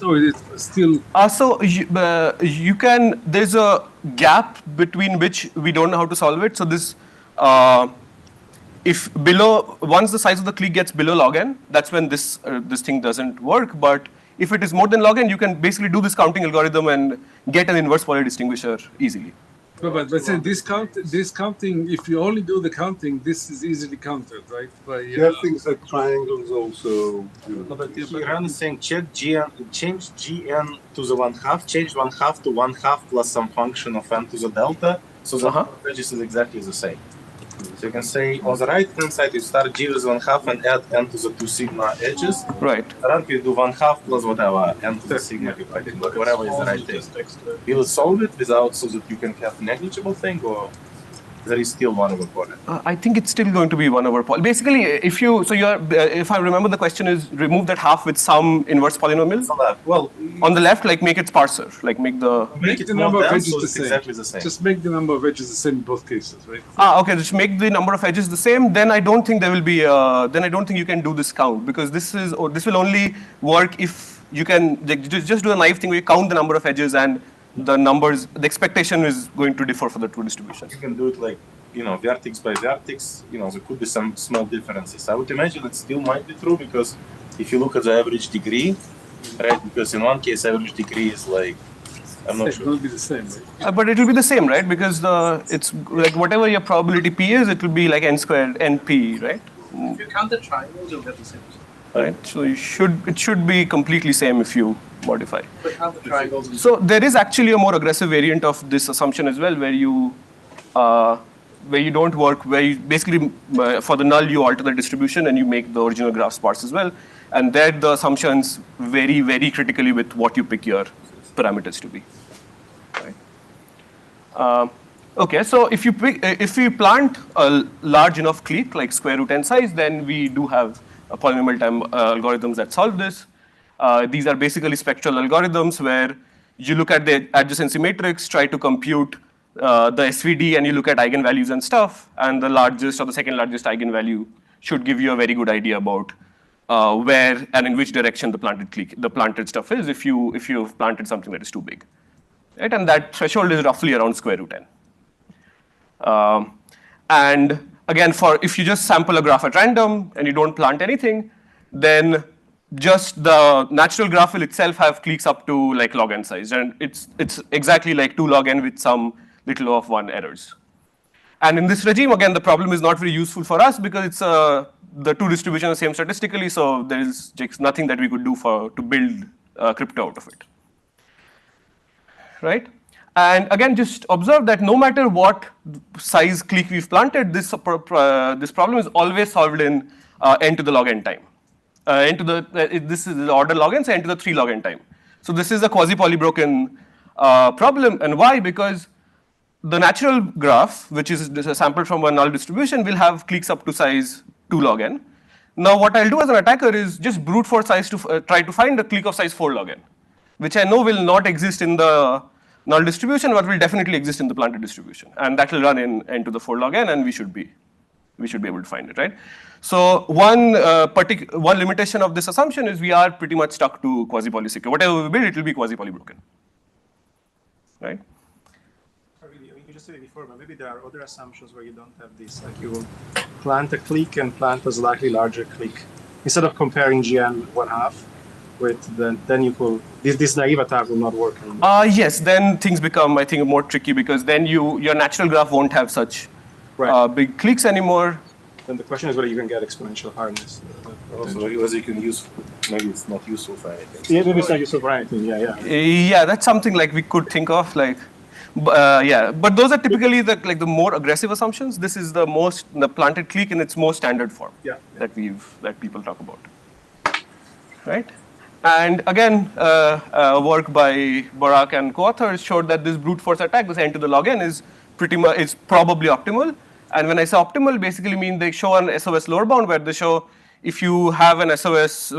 So it's still. So you can, there's a gap between which we don't know how to solve it. So this, if below, once the size of the clique gets below log n, that's when this thing doesn't work. But if it is more than log n, you can basically do this counting algorithm and get an inverse Fourier distinguisher easily. But say this counting, if you only do the counting, this is easily counted, right? By you have things like triangles also. No, but Iran is saying change gn to the 1/2, change 1/2 to 1/2 plus some function of n to the delta, so the edges is exactly the same. So you can say on the right hand side you start g with 1/2 and add n to the 2 sigma edges. Right. Around you do 1/2 plus whatever n to the sigma divided, whatever is the right thing. Will it solve it without so that you can have negligible thing, or there is still 1 over poly? I think it's still going to be 1 over poly. Basically, if you, so you're, if I remember the question is remove that half with some inverse polynomial. Well, on the left, like make it sparser, like make the number of edges so exactly the same. Just make the number of edges the same in both cases, right? Okay. Just make the number of edges the same. Then I don't think there will be. Then I don't think you can do this count, because this is, or this will only work if you can just do a naive thing where you count the number of edges and the numbers. The expectation is going to differ for the two distributions. You can do it like, you know, vertex by vertex. You know, there could be some small differences. I would imagine it still might be true, because if you look at the average degree, right? Because in one case, average degree is like, I'm not sure. It will be the same, right? But it will be the same, right? Because it's like whatever your probability p is, it will be like n squared np, right? If you count the triangles, you'll get the same. Right. So it should be completely same if you modify. But count the triangles. So there is actually a more aggressive variant of this assumption as well, where you don't work, where you basically for the null you alter the distribution and you make the original graph sparse as well, and there the assumptions vary very critically with what you pick your parameters to be. Right. Okay, so if you plant a large enough clique, like square root n size, then we do have polynomial time algorithms that solve this. These are basically spectral algorithms where you look at the adjacency matrix, try to compute the SVD, and you look at eigenvalues and stuff, and the largest or the second largest eigenvalue should give you a very good idea about where and in which direction the planted stuff is if you've planted something that is too big. Right? And that threshold is roughly around square root n. And again, if you just sample a graph at random and you don't plant anything, then just the natural graph will itself have cliques up to like log n size, and it's exactly like 2 log n with some little of 1 errors. And in this regime, again, the problem is not very useful for us because it's the two distributions are the same statistically, so there is just nothing that we could do to build crypto out of it. Right? And again, just observe that no matter what size clique we've planted, this problem is always solved in n to the log n time. This is the order log n, so n to the 3 log n time. So this is a quasi-poly broken problem, and why? Because the natural graph, which is sampled from a null distribution, will have cliques up to size 2 log n. Now what I'll do as an attacker is just brute force size to try to find a clique of size 4 log n, which I know will not exist in the null distribution, but will definitely exist in the planted distribution, and that will run in n to the 4 log n, and we should be able to find it, right? So one limitation of this assumption is we are pretty much stuck to quasi-poly secure. Whatever we build, it will be quasi-poly broken, right? You just said it before, but maybe there are other assumptions where you don't have this. Like you will plant a clique and plant a slightly larger clique instead of comparing GN 1/2 with then you could this naive attack will not work anymore. Yes, then things become, I think, more tricky because then your natural graph won't have such big cliques anymore. Then the question is whether you can get exponential hardness. Also, whether you can use, maybe it's not useful for anything. Yeah, maybe it's not useful for anything. Yeah, that's something like we could think of, like. But those are typically the more aggressive assumptions. This is the planted clique in its most standard form that people talk about, right? And again, work by Barak and co-authors showed that this brute force attack, this n to the log n, is probably optimal. And when I say optimal, basically mean they show an SOS lower bound where they show if you have an SOS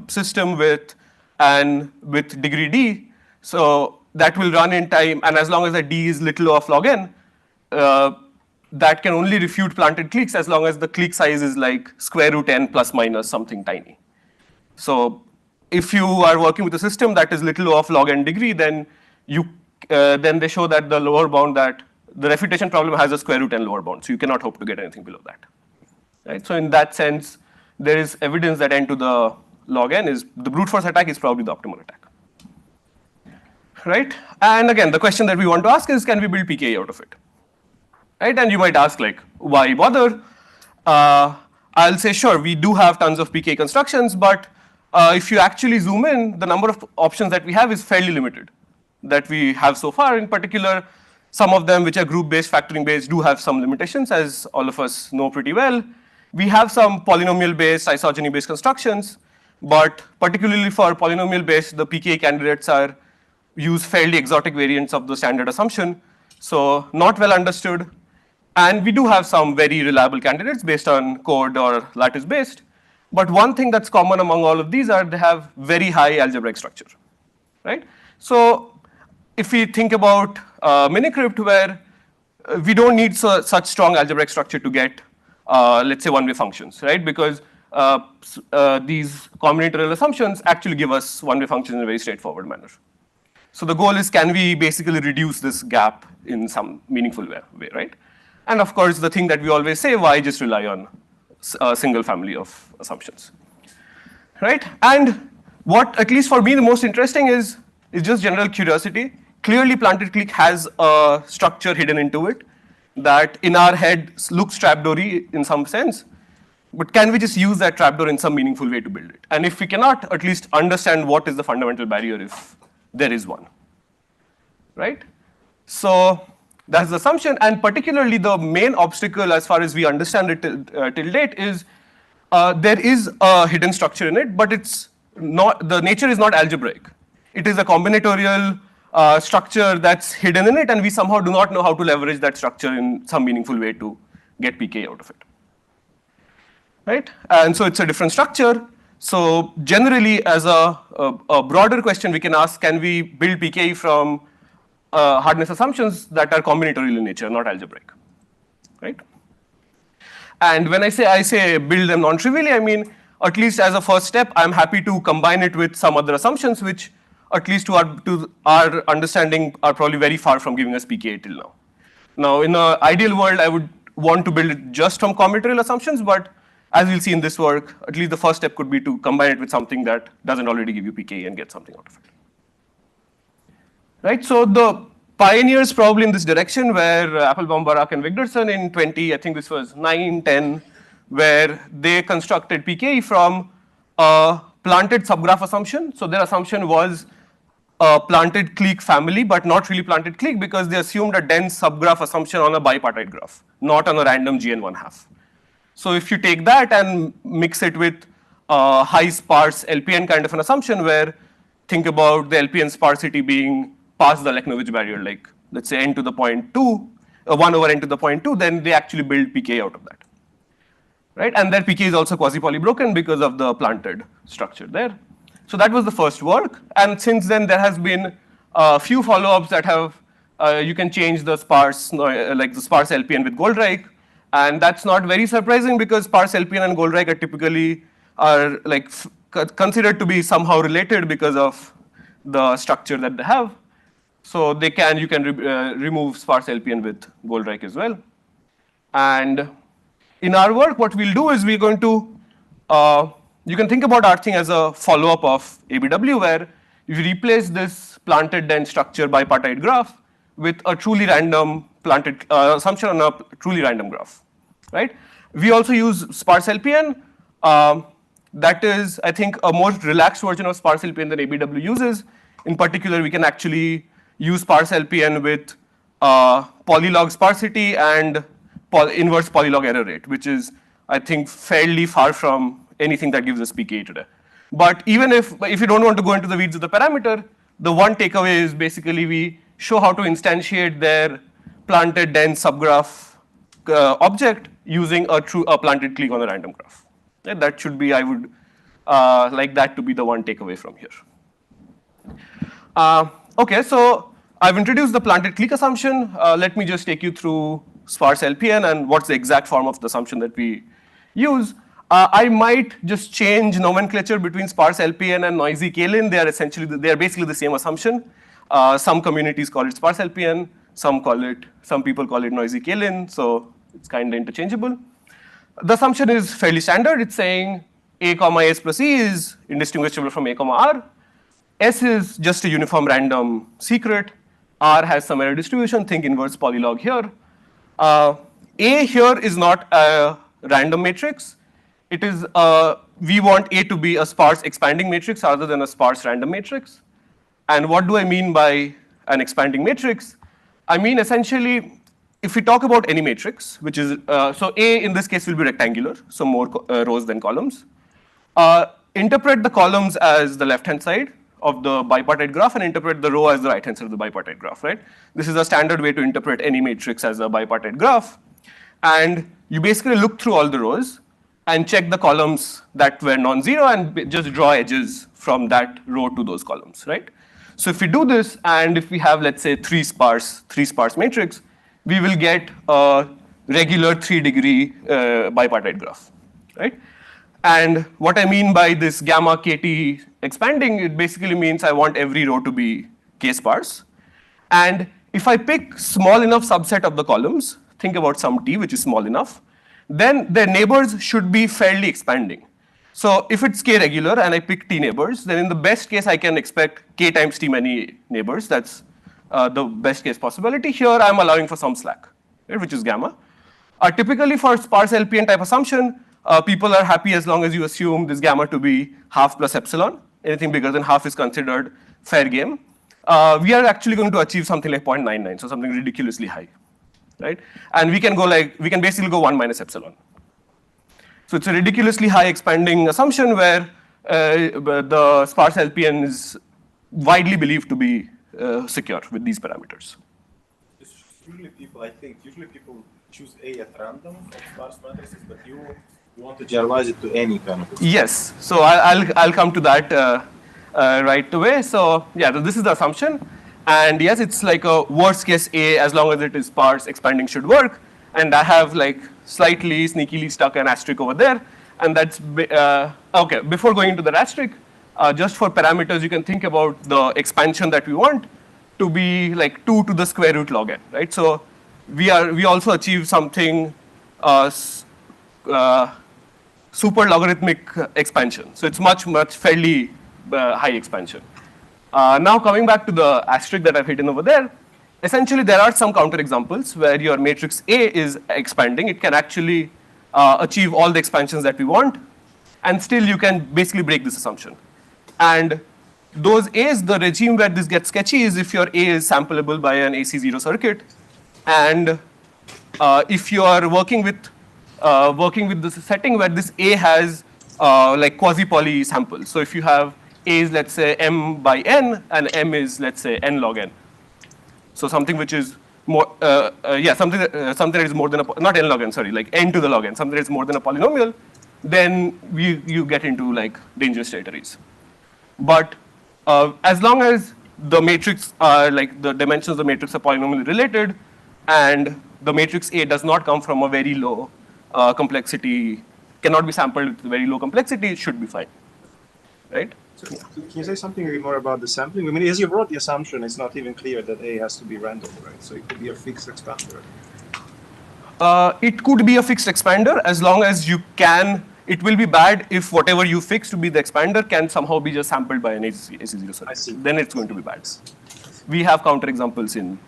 system with degree d, so that will run in time, and as long as the d is little of log n, that can only refute planted cliques as long as the clique size is like square root n plus minus something tiny. So if you are working with a system that is little of log n degree, then then they show that the lower bound, that the refutation problem has a square root n lower bound, so you cannot hope to get anything below that. Right? So in that sense, there is evidence that n to the log n is the brute force attack is probably the optimal attack. Right? And again, the question that we want to ask is, can we build PKE out of it? Right? And you might ask, like, why bother? I'll say, sure, we do have tons of PKE constructions, but if you actually zoom in, the number of options that we have is fairly limited that we have so far. In particular, some of them which are group-based, factoring-based, do have some limitations, as all of us know pretty well. We have some polynomial-based, isogeny-based constructions, but particularly for polynomial-based, the PKE candidates use fairly exotic variants of the standard assumption, so not well understood. And we do have some very reliable candidates based on code or lattice-based. But one thing that's common among all of these are they have very high algebraic structure, right? So if we think about minicrypt, where we don't need such strong algebraic structure to get, let's say, one-way functions, right? Because these combinatorial assumptions actually give us one-way functions in a very straightforward manner. So the goal is, can we basically reduce this gap in some meaningful way, right? And of course, the thing that we always say, why just rely on a single family of assumptions, right? And what, at least for me, the most interesting is just general curiosity. Clearly, planted clique has a structure hidden into it that in our head looks trapdoory in some sense, but can we just use that trapdoor in some meaningful way to build it? And if we cannot, at least understand what is the fundamental barrier if there is one, right? So that's the assumption, and particularly the main obstacle as far as we understand it till date is there is a hidden structure in it, but it's not, the nature is not algebraic. It is a combinatorial structure that's hidden in it, and we somehow do not know how to leverage that structure in some meaningful way to get PK out of it, right? And so it's a different structure. So generally, as a broader question we can ask, can we build PKE from hardness assumptions that are combinatorial in nature, not algebraic, right? And when I say build them non-trivially, I mean, at least as a first step, I'm happy to combine it with some other assumptions which, at least to our understanding, are probably very far from giving us PKE till now. Now, in an ideal world, I would want to build it just from combinatorial assumptions, but as we'll see in this work, at least the first step could be to combine it with something that doesn't already give you PKE and get something out of it. Right, so the pioneers probably in this direction were Applebaum, Barak, and Wigderson in I think this was 9, 10, where they constructed PKE from a planted subgraph assumption. So their assumption was a planted clique family, but not really planted clique, because they assumed a dense subgraph assumption on a bipartite graph, not on a random GN1/2. So if you take that and mix it with a high sparse LPN kind of an assumption, where think about the LPN sparsity being past the Leknovich barrier, like let's say n to the 0.2, 1 over n to the 0.2, then they actually build PK out of that, right? And their PK is also quasi-poly broken because of the planted structure there. So that was the first work, and since then there has been a few follow-ups that have, you can change the sparse, like the sparse LPN with Goldreich. And that's not very surprising because sparse LPN and Goldreich are typically like considered to be somehow related because of the structure that they have. So you can remove sparse LPN with Goldreich as well. And in our work, what we'll do is we're going to, you can think about our thing as a follow-up of ABW, where if you replace this planted dense structure bipartite graph with a truly random planted assumption on a truly random graph, right? We also use sparse LPN. That is, I think, a more relaxed version of sparse LPN than ABW uses. In particular, we can actually use sparse LPN with polylog sparsity and inverse polylog error rate, which is, I think, fairly far from anything that gives us PKE today. But even if you don't want to go into the weeds of the parameter, the one takeaway is basically we show how to instantiate their planted dense subgraph object using a planted clique on a random graph. Yeah, that should be, I would like that to be the one takeaway from here. Okay, so I've introduced the planted clique assumption. Let me just take you through sparse LPN and what's the exact form of the assumption that we use. I might just change nomenclature between sparse LPN and noisy k-LIN. They are basically the same assumption. Some communities call it sparse LPN, some people call it noisy k-LIN, so it's kind of interchangeable. The assumption is fairly standard. It's saying A comma S plus E is indistinguishable from A comma R. S is just a uniform random secret. R has some error distribution, think inverse polylog here. A here is not a random matrix. It is, we want A to be a sparse expanding matrix rather than a sparse random matrix. And what do I mean by an expanding matrix? I mean essentially, if we talk about any matrix, which is, so A in this case will be rectangular, so more rows than columns. Interpret the columns as the left-hand side of the bipartite graph and interpret the row as the right-hand side of the bipartite graph, right? This is a standard way to interpret any matrix as a bipartite graph. And you basically look through all the rows and check the columns that were non-zero and just draw edges from that row to those columns, right? So if we do this, and if we have, let's say, three sparse matrix, we will get a regular 3-degree bipartite graph, right? And what I mean by this gamma kt expanding, it basically means I want every row to be k-sparse. And if I pick small enough subset of the columns, think about some t, which is small enough, then their neighbors should be fairly expanding. So if it's k regular and I pick t neighbors, then in the best case I can expect k times t many neighbors. That's the best case possibility. Here I'm allowing for some slack, right, which is gamma. Typically for sparse LPN type assumption, people are happy as long as you assume this gamma to be half plus epsilon. Anything bigger than half is considered fair game. We are actually going to achieve something like 0.99, so something ridiculously high, right? And we can basically go 1 minus epsilon. So it's a ridiculously high expanding assumption where the sparse LPN is widely believed to be secure with these parameters. Usually people choose A at random for sparse matrices, but you want to generalize it to any kind of. Yes, so I'll come to that right away. So yeah, this is the assumption. And yes, it's like a worst case A, as long as it is sparse, expanding should work. And I have like slightly sneakily stuck an asterisk over there. And that's, okay, before going into the asterisk, just for parameters, you can think about the expansion that we want to be like 2 to the square root log n, right? So we also achieve something super logarithmic expansion. So it's much fairly high expansion. Now coming back to the asterisk that I've hidden over there, essentially there are some counterexamples where your matrix A is expanding. It can actually achieve all the expansions that we want, and still you can basically break this assumption. And those A's, the regime where this gets sketchy is if your A is sampleable by an AC0 circuit, and if you are working with this setting where this A has like quasi-poly samples. So if you have A is, let's say, m by n, and m is, let's say, n log n. So something which is more, something that is more than not n log n, sorry, like n to the log n, something that is more than a polynomial, then you get into like dangerous territories. But as long as the matrix are like the dimensions of the matrix are polynomially related, and the matrix A does not come from a very low complexity, cannot be sampled with very low complexity, it should be fine, right? So can you say something more about the sampling? I mean, as you wrote the assumption, it's not even clear that A has to be random, right? So it could be a fixed expander. It could be a fixed expander as long as you can. It will be bad if whatever you fix to be the expander can somehow be just sampled by an AC0 circuit. I see. Then it's going to be bad. We have counterexamples in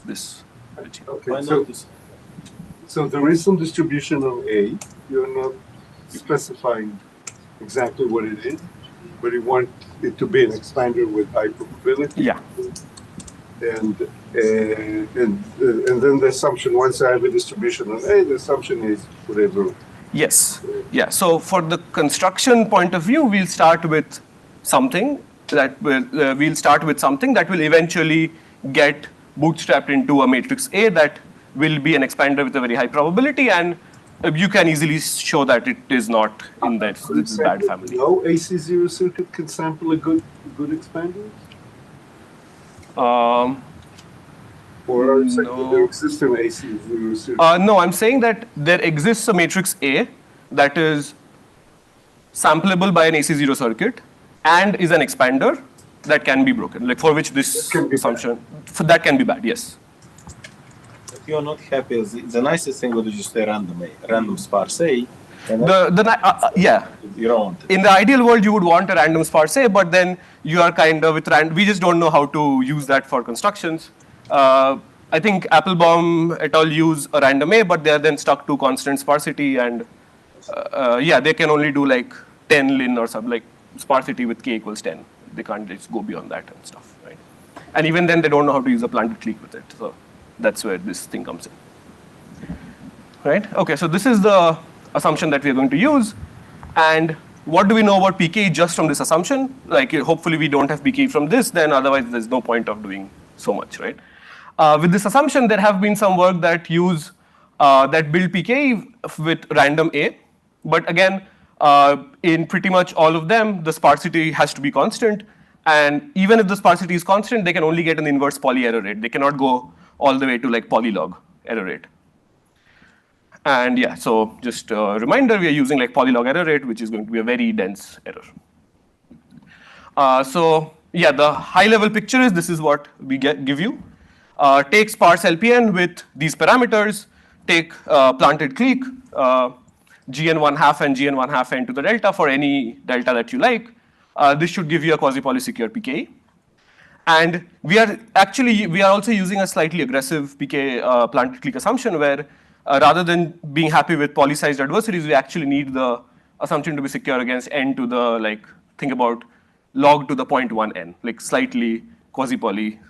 this. Okay, so there is some distribution of A. You're not specifying exactly what it is, but you want it to be an expander with high probability. Yeah. And then the assumption, once I have a distribution of A, the assumption is whatever. Yes. Yeah. So for the construction point of view, we'll start with something that will eventually get bootstrapped into a matrix A that will be an expander with a very high probability, and you can easily show that it is not in that bad family. No AC0 circuit can sample a good expander? Or No. there exists an AC0 circuit? No, I'm saying that there exists a matrix A that is sampleable by an AC0 circuit, and is an expander that can be broken, like for which this assumption, that can be bad, yes. If you're not happy, the nicest thing would be just a random sparse A. Yeah. You don't want it. In the ideal world, you would want a random sparse A, but then you are kind of with we just don't know how to use that for constructions. I think Applebaum et al. Use a random A, but they are then stuck to constant sparsity, and yeah, they can only do like 10 lin or something, like sparsity with k equals 10. They can't just go beyond that and stuff, right? And even then, they don't know how to use a planted clique with it. So that's where this thing comes in, right? Okay, so this is the assumption that we are going to use. And what do we know about PKE just from this assumption? Like, hopefully we don't have PKE from this, then otherwise there's no point of doing so much, right? With this assumption, there have been some work that use, that build PKE with random A. But again, in pretty much all of them, the sparsity has to be constant. And even if the sparsity is constant, they can only get an inverse poly error rate. They cannot go all the way to like polylog error rate. And yeah, so just a reminder, we are using like polylog error rate, which is going to be a very dense error. So yeah, the high level picture is this is what we give you. Take sparse LPN with these parameters, take planted clique, gn1/2 and gn1/2 n to the delta for any delta that you like. This should give you a quasi-poly secure PKE. And we are also using a slightly aggressive planted clique assumption where rather than being happy with poly-sized adversaries, we actually need the assumption to be secure against n to the, like, think about log to the 0.1 n, like slightly quasi-poly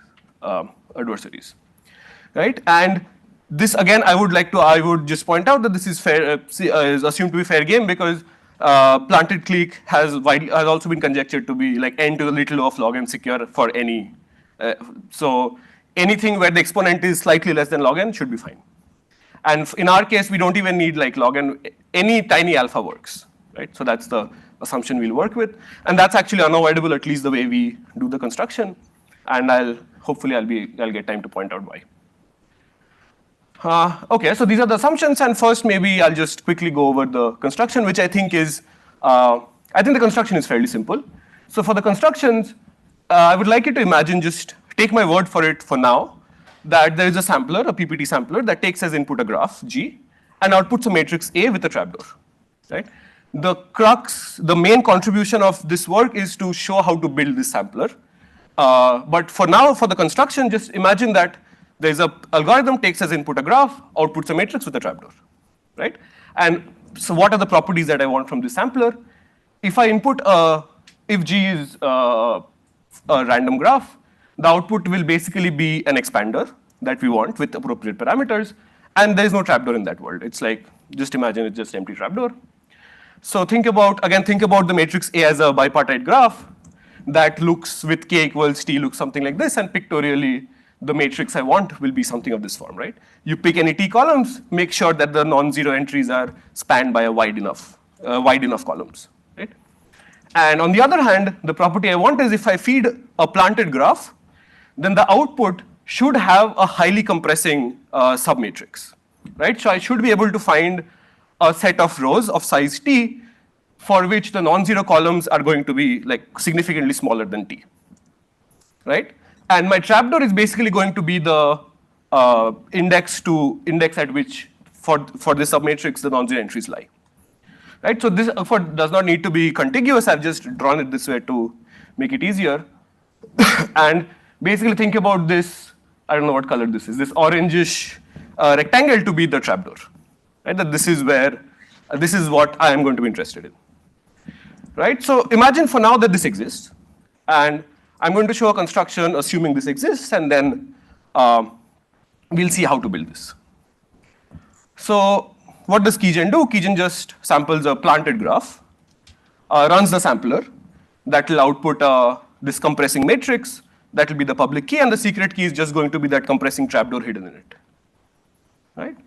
adversaries, right? And this again, I would just point out that this is fair, is assumed to be fair game because planted clique has also been conjectured to be like n to the little of log n secure for any. So anything where the exponent is slightly less than log n should be fine. And in our case, we don't even need like log n, any tiny alpha works, right? So that's the assumption we'll work with. And that's actually unavoidable, at least the way we do the construction. And hopefully I'll get time to point out why. Okay, so these are the assumptions, and first maybe I'll just quickly go over the construction, which I think is, I think the construction is fairly simple. So for the constructions, I would like you to imagine, just take my word for it for now, that there is a sampler, a PPT sampler, that takes as input a graph, G, and outputs a matrix A with a trapdoor, right? The crux, the main contribution of this work is to show how to build this sampler. But for now, for the construction, just imagine that there's an algorithm takes as input a graph, outputs a matrix with a trapdoor, right? And so what are the properties that I want from this sampler? If I input if G is a random graph, the output will basically be an expander that we want with appropriate parameters, and there is no trapdoor in that world. It's like, just imagine it's just empty trapdoor. So think about the matrix A as a bipartite graph that looks with k equals t looks something like this, and pictorially the matrix I want will be something of this form, right? You pick any t columns, make sure that the non-zero entries are spanned by a wide enough columns, right? And on the other hand, the property I want is if I feed a planted graph, then the output should have a highly compressing submatrix, right? So I should be able to find a set of rows of size t for which the non-zero columns are going to be like significantly smaller than t, right? And my trapdoor is basically going to be the index at which for this submatrix the non-zero entries lie, right? So this does not need to be contiguous. I've just drawn it this way to make it easier. And basically think about this, I don't know what color this is, this orangish rectangle to be the trapdoor, right? That this is what I am going to be interested in, right? So imagine for now that this exists, and I'm going to show a construction assuming this exists, and then we'll see how to build this. So what does keygen do? Keygen just samples a planted graph, runs the sampler, that will output this compressing matrix, that will be the public key, and the secret key is just going to be that compressing trapdoor hidden in it, right?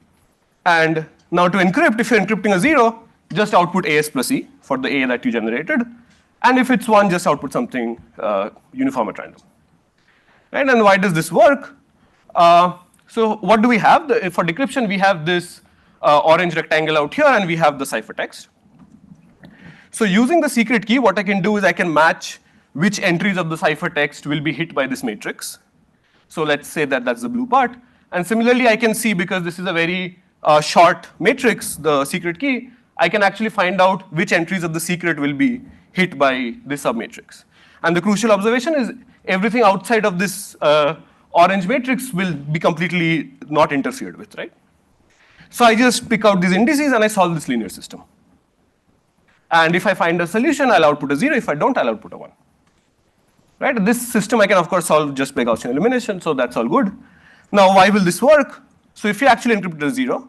And now to encrypt, if you're encrypting a 0, just output AS plus E for the A that you generated. And if it's 1, just output something uniform at random. Right? And why does this work? So what do we have? For decryption, we have this orange rectangle out here, and we have the ciphertext. So using the secret key, what I can do is I can match which entries of the ciphertext will be hit by this matrix. So let's say that that's the blue part. And similarly, I can see, because this is a very short matrix, the secret key, I can actually find out which entries of the secret will be hit by this submatrix. And the crucial observation is everything outside of this orange matrix will be completely not interfered with, right? So I just pick out these indices and I solve this linear system. And if I find a solution, I'll output a 0. If I don't, I'll output a 1. Right? This system I can, of course, solve just by Gaussian elimination, so that's all good. Now, why will this work? So if you actually encrypt a 0,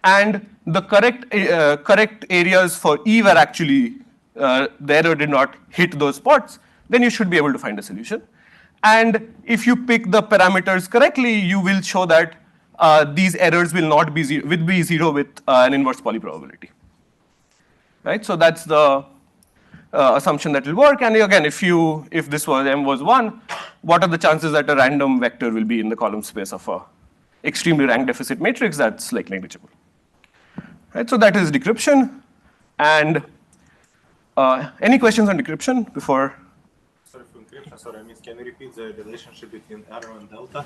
and the correct areas for E were actually, the error did not hit those spots, then you should be able to find a solution. And if you pick the parameters correctly, you will show that these errors will not be zero, will be 0 with an inverse Pauli probability. Right? So that's the assumption that will work. And again, if this was M was 1, what are the chances that a random vector will be in the column space of a extremely rank deficit matrix? That's like negligible. Right? So that is decryption. And any questions on decryption before? Sorry for encryption. Sorry, I mean, can you repeat the relationship between error and delta?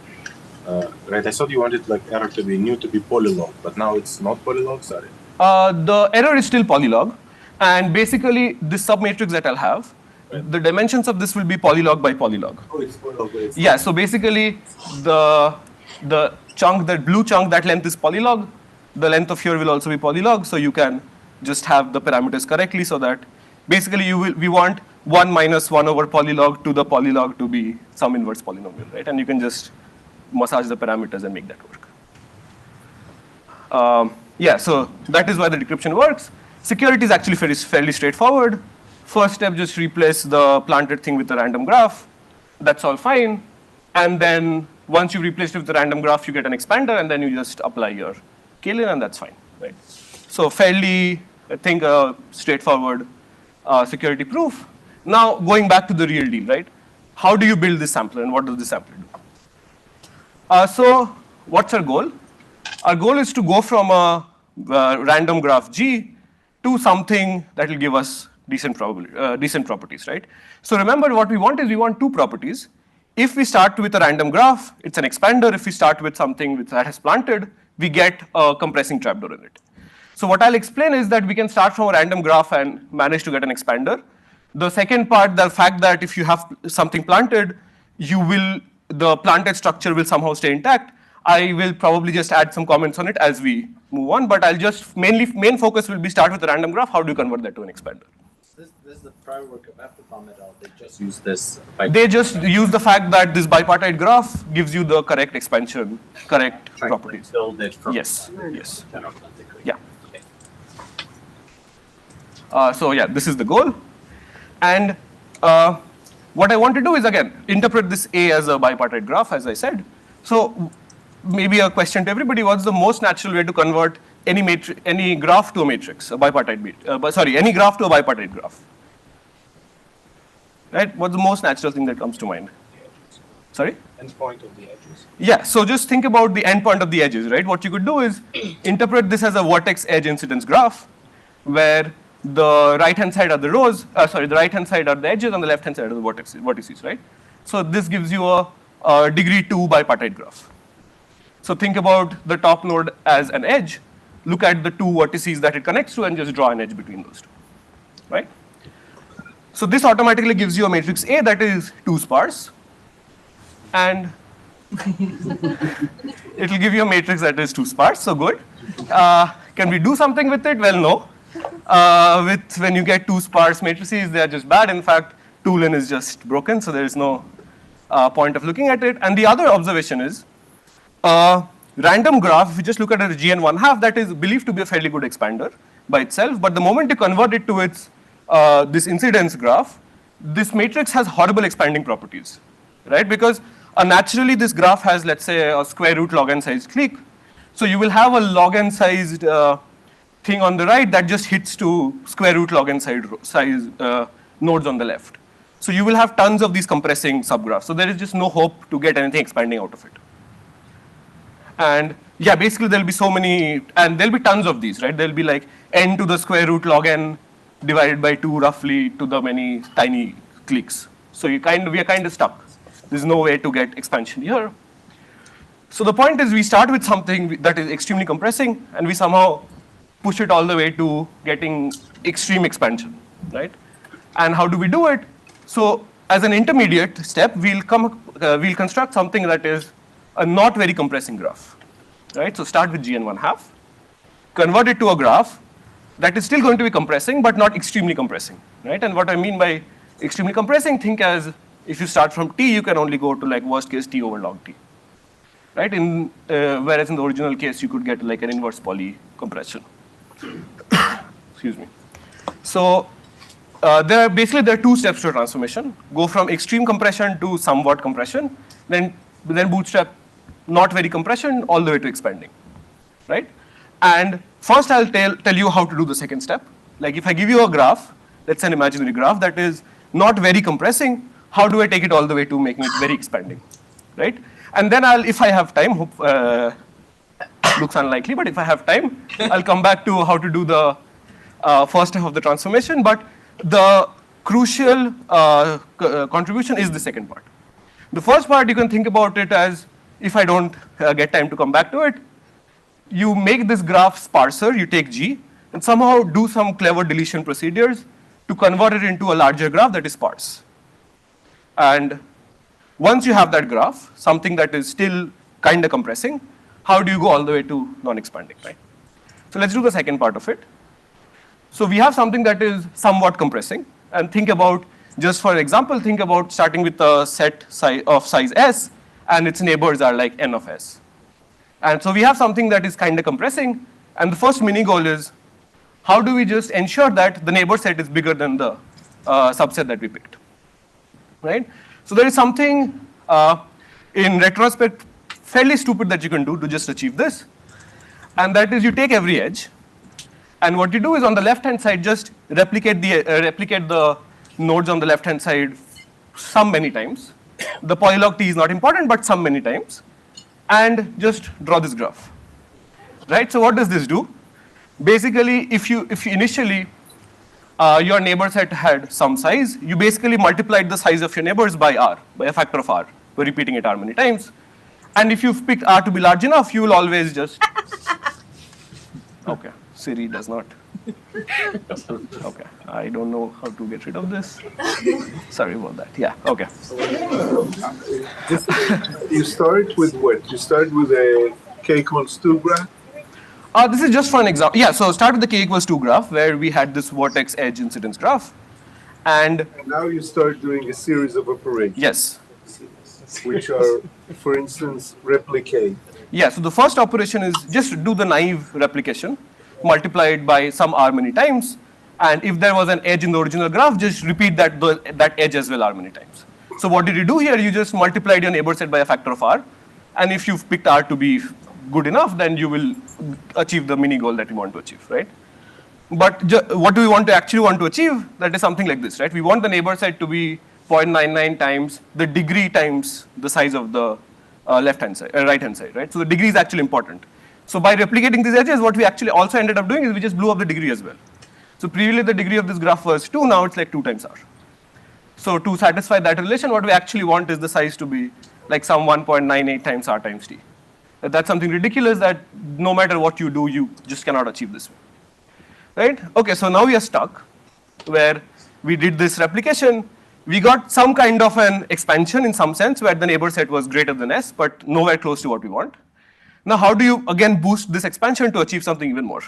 Right, I thought you wanted like error to be new to be polylog, but now it's not polylog. Sorry. The error is still polylog. And basically, this submatrix that I'll have, the dimensions of this will be polylog by polylog. Oh, it's polylog. Yeah, so basically, the chunk, that blue chunk, that length is polylog. The length of here will also be polylog, so you can just have the parameters correctly, so that basically we want 1 minus 1 over polylog to the polylog to be some inverse polynomial, right? And you can just massage the parameters and make that work. Yeah, so that is why the decryption works. Security is actually fairly straightforward. First step, just replace the planted thing with a random graph. That's all fine. And then once you replace it with a random graph, you get an expander, and then you just apply your k-LIN, and that's fine, right? So fairly, I think, straightforward security proof. Now, going back to the real deal, right? How do you build this sampler, and what does this sampler do? So what's our goal? Our goal is to go from a random graph G to something that will give us decent properties, right? So remember, what we want is we want two properties. If we start with a random graph, it's an expander. If we start with something that has planted, we get a compressing trapdoor in it. So what I'll explain is that we can start from a random graph and manage to get an expander. The second part, the fact that if you have something planted, the planted structure will somehow stay intact. I will probably just add some comments on it as we move on, but I'll just main focus will be start with a random graph. How do you convert that to an expander? This is the prior work of Applebaum et al. They just use this. They just use the fact that this bipartite graph gives you the correct expansion, correct properties. Build it from Yes. Yeah. Okay. So yeah, this is the goal. And what I want to do is, again, interpret this A as a bipartite graph, as I said. So maybe a question to everybody: what's the most natural way to convert any graph to a matrix, a bipartite any graph to a bipartite graph? Right? What's the most natural thing that comes to mind? Sorry? Endpoint of the edges. Yeah, so just think about the endpoint of the edges, right? What you could do is interpret this as a vertex edge incidence graph, where the right-hand side are the rows, the right-hand side are the edges, and the left-hand side are the vertices, right? So this gives you a degree 2 bipartite graph. So think about the top node as an edge, look at the two vertices that it connects to, and just draw an edge between those two, right? So this automatically gives you a matrix A that is 2 sparse, and it will give you a matrix that is 2 sparse, so good. Can we do something with it? Well, no. When you get 2 sparse matrices, they are just bad. In fact, 2-LIN is just broken, so there is no point of looking at it. And the other observation is, random graph, if you just look at a GN1/2, that is believed to be a fairly good expander by itself, but the moment you convert it to its this incidence graph, this matrix has horrible expanding properties, right? Because naturally this graph has, let's say, a square root log n sized clique. So you will have a log n sized thing on the right that just hits to square root log n size nodes on the left. So you will have tons of these compressing subgraphs. So there is just no hope to get anything expanding out of it. And yeah, basically there'll be so many, and there'll be tons of these, right? There'll be like n to the square root log n divided by 2 roughly to the many tiny cliques. So we are kind of stuck. There's no way to get expansion here. So the point is we start with something that is extremely compressing, and we somehow push it all the way to getting extreme expansion, right? And how do we do it? So as an intermediate step, we'll construct something that is a not very compressing graph, right? So start with gn1/2, convert it to a graph that is still going to be compressing, but not extremely compressing, right? And what I mean by extremely compressing, think as if you start from t, you can only go to like worst case t over log t, right? Whereas in the original case, you could get like an inverse poly compression. Excuse me. So there are 2 steps to a transformation. Go from extreme compression to somewhat compression, then bootstrap not very compression all the way to expanding, right? And first I'll tell you how to do the second step. Like if I give you a graph, let's say an imaginary graph that is not very compressing, how do I take it all the way to making it very expanding, right? And then if I have time, looks unlikely, but if I have time, I'll come back to how to do the first half of the transformation. But the crucial contribution is the second part. The first part, you can think about it as, if I don't get time to come back to it, you make this graph sparser, you take G, and somehow do some clever deletion procedures to convert it into a larger graph that is sparse. And once you have that graph, something that is still kind of compressing, how do you go all the way to non-expanding, right? So let's do the second part of it. So we have something that is somewhat compressing, and think about, just for example, think about starting with a set of size S, and its neighbors are like n of S. And so we have something that is kind of compressing, and the first mini goal is, how do we just ensure that the neighbor set is bigger than the subset that we picked, right? So there is something in retrospect fairly stupid that you can do to just achieve this, and that is you take every edge, and what you do is on the left-hand side just replicate the nodes on the left-hand side some many times. The polylog t is not important, but some many times, and just draw this graph, right? So what does this do? Basically, if you initially your neighbor set had some size, you basically multiplied the size of your neighbors by r, by a factor of r, by repeating it r many times. And if you've picked r to be large enough, you will always just, okay, Siri does not. Okay, I don't know how to get rid of this. Sorry about that. Yeah, okay. You start with what? You start with a k equals 2 graph? This is just for an example. Yeah, so start with the k equals 2 graph where we had this vertex edge incidence graph. And now you start doing a series of operations. Yes. Which are, for instance, replicate. Yeah, so the first operation is just do the naive replication, multiply it by some r many times, and if there was an edge in the original graph, just repeat that edge as well r many times. So what did you do here? You just multiplied your neighbor set by a factor of r, and if you've picked r to be good enough, then you will achieve the mini goal that you want to achieve, right? But what do we actually want to achieve? That is something like this, right? We want the neighbor set to be 0.99 times the degree times the size of the left-hand side, right-hand side, right? So the degree is actually important. So by replicating these edges, what we actually also ended up doing is we just blew up the degree as well. So previously the degree of this graph was 2, now it's like 2 times r. So to satisfy that relation, what we actually want is the size to be like some 1.98 times r times t. That's something ridiculous that no matter what you do, you just cannot achieve this way, right? Okay, so now we are stuck where we did this replication. We got some kind of an expansion in some sense where the neighbor set was greater than s, but nowhere close to what we want. Now, how do you again boost this expansion to achieve something even more?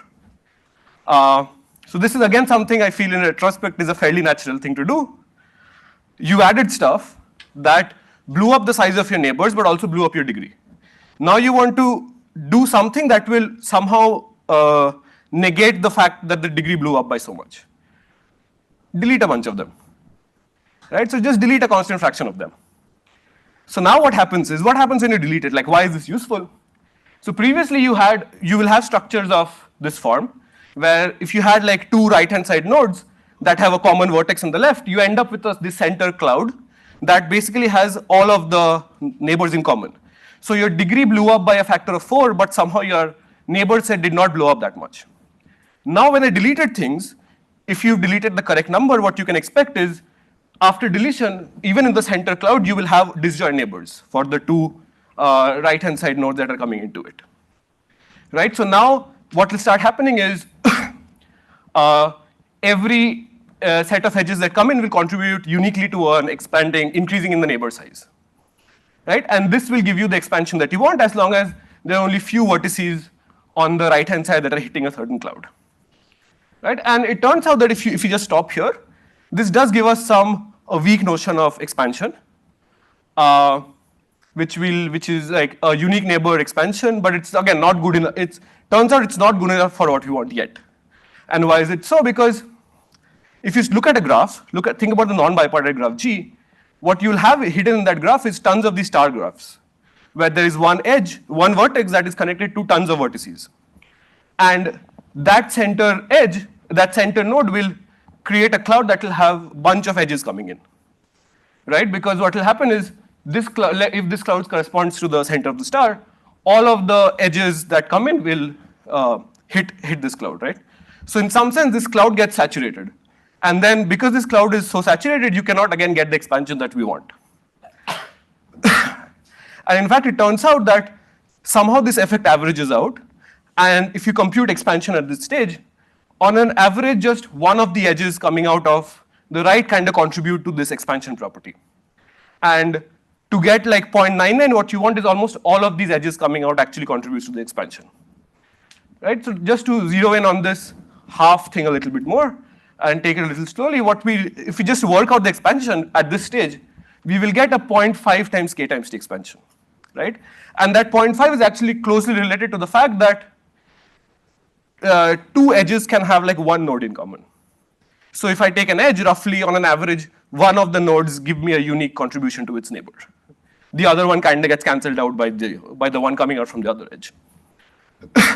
So this is again something I feel in retrospect is a fairly natural thing to do. You added stuff that blew up the size of your neighbors, but also blew up your degree. Now you want to do something that will somehow negate the fact that the degree blew up by so much. Delete a bunch of them, right? So just delete a constant fraction of them. So now what happens when you delete it? Like, why is this useful? So previously you will have structures of this form, where if you had like 2 right-hand side nodes that have a common vertex on the left, you end up with this center cloud that basically has all of the neighbors in common. So your degree blew up by a factor of 4, but somehow your neighbor set did not blow up that much. Now when I deleted things, if you've deleted the correct number, what you can expect is after deletion, even in the center cloud, you will have disjoint neighbors for the two right-hand side nodes that are coming into it. Right? So now what will start happening is every set of edges that come in will contribute uniquely to an increasing in the neighbor size. Right? And this will give you the expansion that you want as long as there are only few vertices on the right-hand side that are hitting a certain cloud. Right? And it turns out that if you just stop here, this does give us a weak notion of expansion, which is like a unique neighbor expansion, but it's again not good enough. It turns out it's not good enough for what we want yet. And why is it so? Because if you look at a graph, think about the non-bipartite graph G, what you'll have hidden in that graph is tons of these star graphs, where there is one edge, one vertex that is connected to tons of vertices. And that center edge, that center node will create a cloud that will have a bunch of edges coming in. Right? Because what will happen is this cloud, if this cloud corresponds to the center of the star, all of the edges that come in will hit this cloud, right? So in some sense, this cloud gets saturated. And then because this cloud is so saturated, you cannot again get the expansion that we want. And in fact, it turns out that somehow this effect averages out. And if you compute expansion at this stage, on an average, just one of the edges coming out of the right kind of contribute to this expansion property. And to get like 0.99, what you want is almost all of these edges coming out actually contributes to the expansion. Right? So just to zero in on this half thing a little bit more and take it a little slowly, if we just work out the expansion at this stage, we will get a 0.5 times k times t expansion. Right? And that 0.5 is actually closely related to the fact that two edges can have like one node in common. So if I take an edge, roughly on an average, one of the nodes give me a unique contribution to its neighbor. The other one kind of gets cancelled out by the one coming out from the other edge.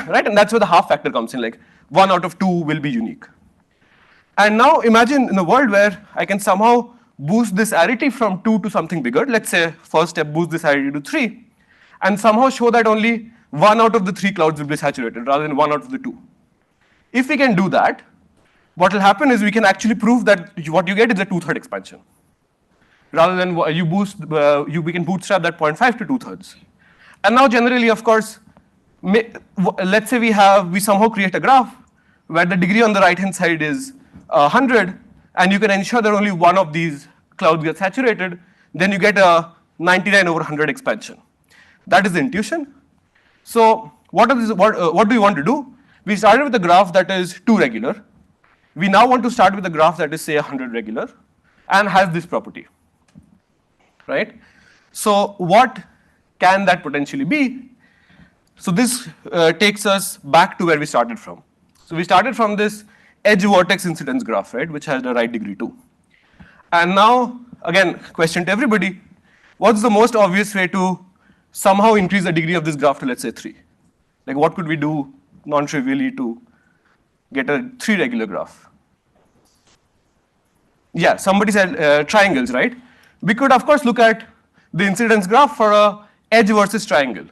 Right? And that's where the half factor comes in, like 1 out of 2 will be unique. And now imagine in a world where I can somehow boost this arity from 2 to something bigger. Let's say first step, boost this arity to 3, and somehow show that only 1 out of the 3 clouds will be saturated rather than 1 out of the 2. If we can do that, what will happen is we can actually prove that what you get is a 2/3 expansion. Rather than we can bootstrap that 0.5 to 2/3. And now generally, of course, let's say we somehow create a graph where the degree on the right-hand side is 100, and you can ensure that only one of these clouds gets saturated, then you get a 99 over 100 expansion. That is the intuition. So what do we want to do? We started with a graph that is 2 regular. We now want to start with a graph that is say 100 regular and has this property. Right? So what can that potentially be? So this takes us back to where we started from. So we started from this edge vertex incidence graph, right, which has the right degree 2. And now, again, question to everybody, what's the most obvious way to somehow increase the degree of this graph to, let's say, 3? Like, what could we do non-trivially to get a 3 regular graph? Yeah, somebody said triangles, right? We could, of course, look at the incidence graph for a edge versus triangle,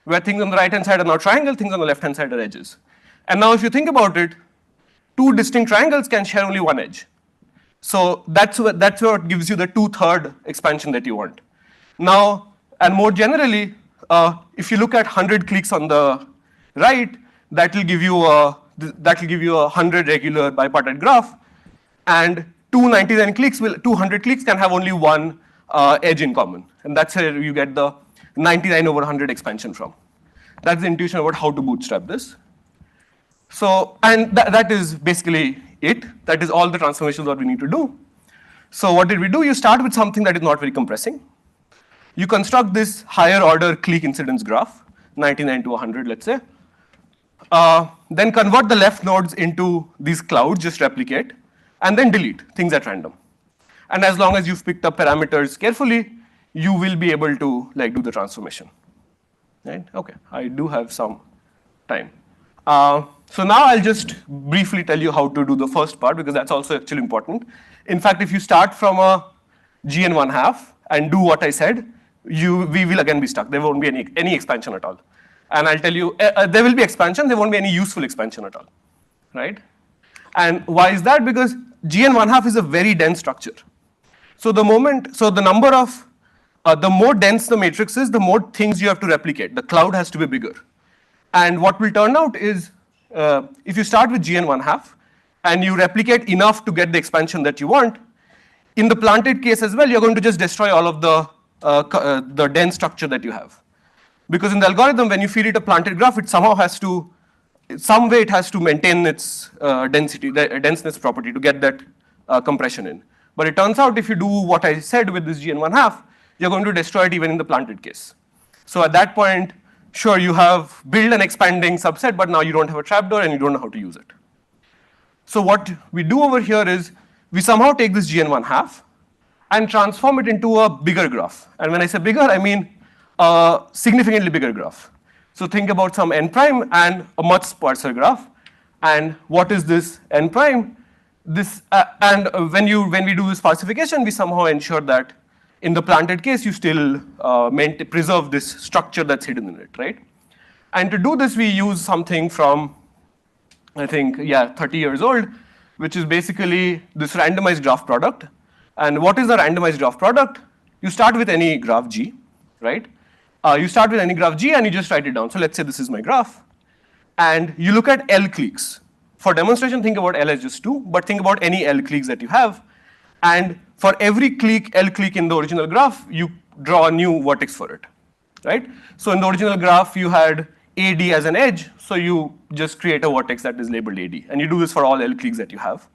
where things on the right-hand side are now triangle, things on the left-hand side are edges. And now if you think about it, 2 distinct triangles can share only one edge. So that's what gives you the 2/3 expansion that you want. Now, and more generally, if you look at 100 cliques on the right, that will give you a 100 regular bipartite graph, and 299 cliques 200 cliques can have only one edge in common, and that's where you get the 99 over 100 expansion from. That's the intuition about how to bootstrap this. So, and that is basically it. That is all the transformations that we need to do. So what did we do? You start with something that is not very compressing. You construct this higher order clique incidence graph, 99 to 100, let's say. Then convert the left nodes into these clouds, just replicate, and then delete things at random. And as long as you've picked up parameters carefully, you will be able to like do the transformation. Right? Okay, I do have some time. So now I'll just briefly tell you how to do the first part, because that's also actually important. In fact, if you start from a GN 1/2 and do what I said, we will again be stuck. There won't be any expansion at all. And I'll tell you, there will be expansion, there won't be any useful expansion at all. Right? And why is that? Because GN1/2 is a very dense structure. So the more dense the matrix is, the more things you have to replicate. The cloud has to be bigger. And what will turn out is, if you start with GN1/2 and you replicate enough to get the expansion that you want, in the planted case as well, you're going to just destroy all of the dense structure that you have. Because in the algorithm, when you feed it a planted graph, it somehow has to, some way it has to maintain its denseness property to get that compression in. But it turns out if you do what I said with this GN1/2, you're going to destroy it even in the planted case. So at that point, sure, you have built an expanding subset, but now you don't have a trapdoor and you don't know how to use it. So what we do over here is we somehow take this GN1/2 and transform it into a bigger graph. And when I say bigger, I mean a significantly bigger graph. So think about some n prime and a much sparser graph. And what is this n prime? When we do this sparsification, we somehow ensure that in the planted case, you still preserve this structure that's hidden in it, right? And to do this, we use something from, I think, 30 years old, which is basically this randomized graph product. And what is a randomized graph product? You start with any graph G, right? You start with any graph G and you just write it down. So let's say this is my graph. And you look at L cliques. For demonstration, think about L as just 2, but think about any L cliques that you have. And for every clique, L clique in the original graph, you draw a new vertex for it, right? So in the original graph, you had AD as an edge, so you just create a vertex that is labeled AD. And you do this for all L cliques that you have.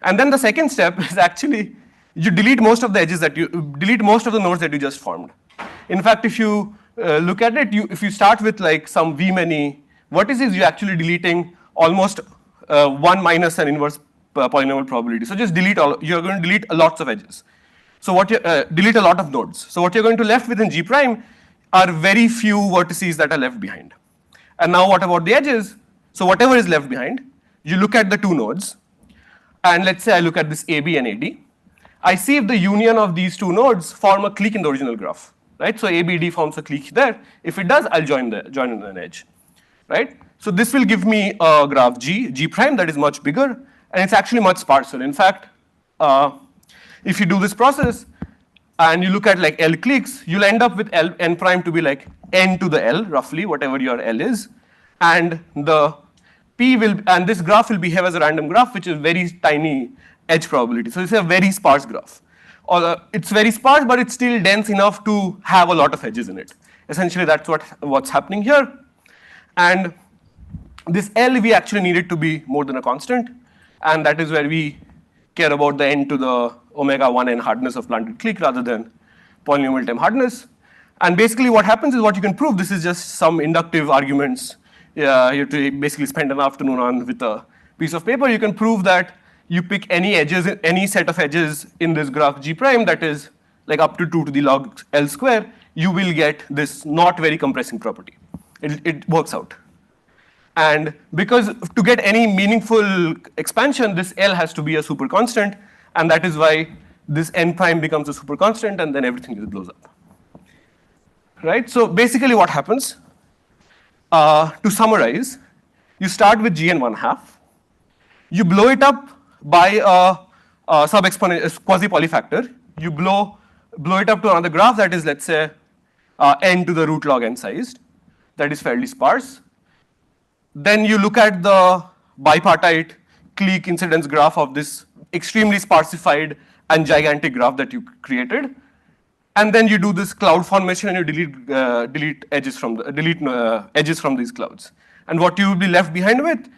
And then the second step is actually, you delete most of the edges delete most of the nodes that you just formed. In fact, if you look at it, if you start with like some V many vertices, you're actually deleting almost 1 minus an inverse polynomial probability. So just delete you're going to delete lots of edges. So delete a lot of nodes. So what you're going to left with in G prime are very few vertices that are left behind. And now what about the edges? So whatever is left behind, you look at the 2 nodes, and let's say I look at this AB and AD. I see if the union of these 2 nodes form a clique in the original graph, right? So ABD forms a clique there. If it does, I'll join in an edge, right? So this will give me a graph G prime that is much bigger, and it's actually much sparser. In fact, if you do this process and you look at like L cliques, you'll end up with n prime to be like n to the L, roughly, whatever your L is, and this graph will behave as a random graph, which is very tiny edge probability. So this is a very sparse graph. It's very sparse, but it's still dense enough to have a lot of edges in it. Essentially, that's what's happening here. And this L, we actually need it to be more than a constant, and that is where we care about the n to the omega 1n hardness of planted clique rather than polynomial time hardness. And basically what happens is what you can prove, this is just some inductive arguments. You have to basically spend an afternoon on with a piece of paper. You can prove that you pick any set of edges in this graph G prime that is like up to 2 to the log L square, you will get this not very compressing property. It works out. And because to get any meaningful expansion, this L has to be a super constant, and that is why this n prime becomes a super constant, and then everything just blows up. Right? So basically what happens, to summarize, you start with GN1/2, you blow it up by a sub-exponent quasi-polyfactor, you blow it up to another graph that is, let's say, n to the root log n sized, that is fairly sparse. Then you look at the bipartite clique incidence graph of this extremely sparsified and gigantic graph that you created. And then you do this cloud formation and you delete edges from these clouds. And what you will be left behind with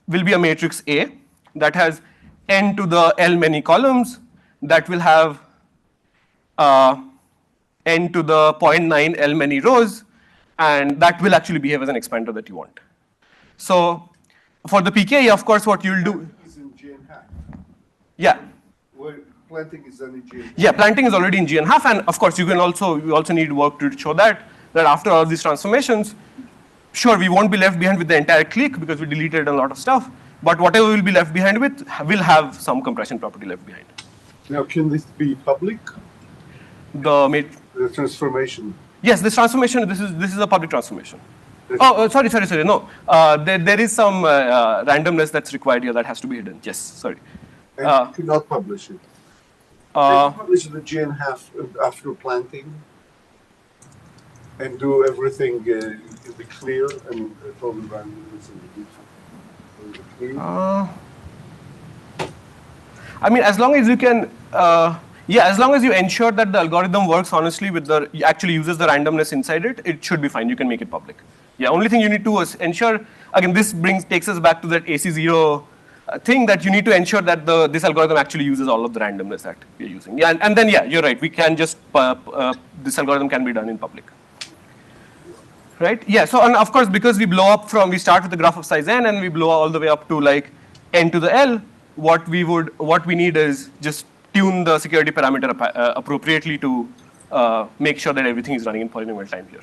will be a matrix A that has n to the L many columns, that will have n to the 0.9 L many rows, and that will actually behave as an expander that you want. So for the PKE, of course, what you'll do is in GN half. Yeah. Where planting is done in GN. Yeah, planting is already in GN1/2, and of course you also need work to show that after all these transformations, sure, we won't be left behind with the entire clique because we deleted a lot of stuff, but whatever we'll be left behind with will have some compression property left behind. Now, can this be public? The transformation. Yes, this transformation, this is a public transformation. Oh, sorry. No, there is some randomness that's required here that has to be hidden. Yes, sorry. And you cannot publish it. Can you publish the GN half after planting and do everything in the clear and total randomness in the clear? I mean, as long as you can, as long as you ensure that the algorithm works honestly with actually uses the randomness inside it, it should be fine. You can make it public. Yeah, only thing you need to is ensure, again, this takes us back to that AC0 thing that you need to ensure that this algorithm actually uses all of the randomness that we're using. Yeah, and then, yeah, you're right. We can just, this algorithm can be done in public. Right? Yeah, so and of course, because we start with the graph of size n and we blow all the way up to like n to the L, what we need is just tune the security parameter appropriately to make sure that everything is running in polynomial time here.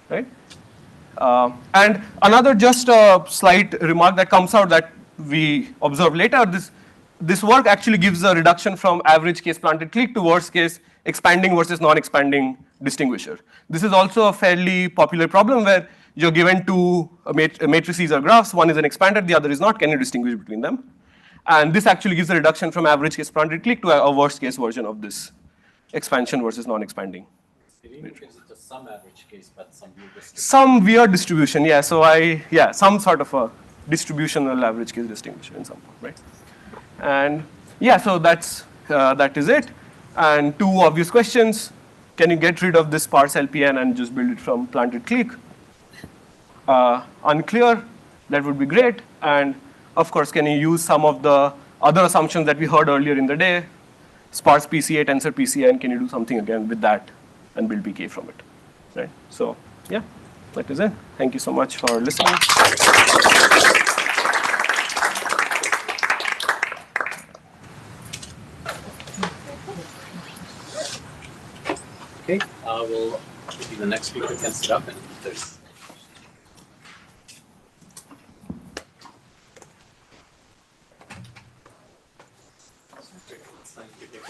Right? And another just slight remark that comes out that we observe later, this work actually gives a reduction from average case planted clique to worst case expanding versus non-expanding distinguisher. This is also a fairly popular problem where you're given two matrices or graphs, one is an expander, the other is not, can you distinguish between them? And this actually gives a reduction from average case planted clique to a worst case version of this expansion versus non-expanding. It even gives it to some average case, but some weird distribution. Some weird distribution, yeah. So some sort of a distributional average case distinguisher in some form, right? And yeah, so that is it. And two obvious questions: can you get rid of this sparse LPN and just build it from planted clique? Unclear. That would be great. And of course, can you use some of the other assumptions that we heard earlier in the day? Sparse PCA, tensor PCA, and can you do something again with that and build PK from it? Right. So yeah, that is it. Thank you so much for listening. Okay, we'll give you the next speaker can sit up and there's. Thank you.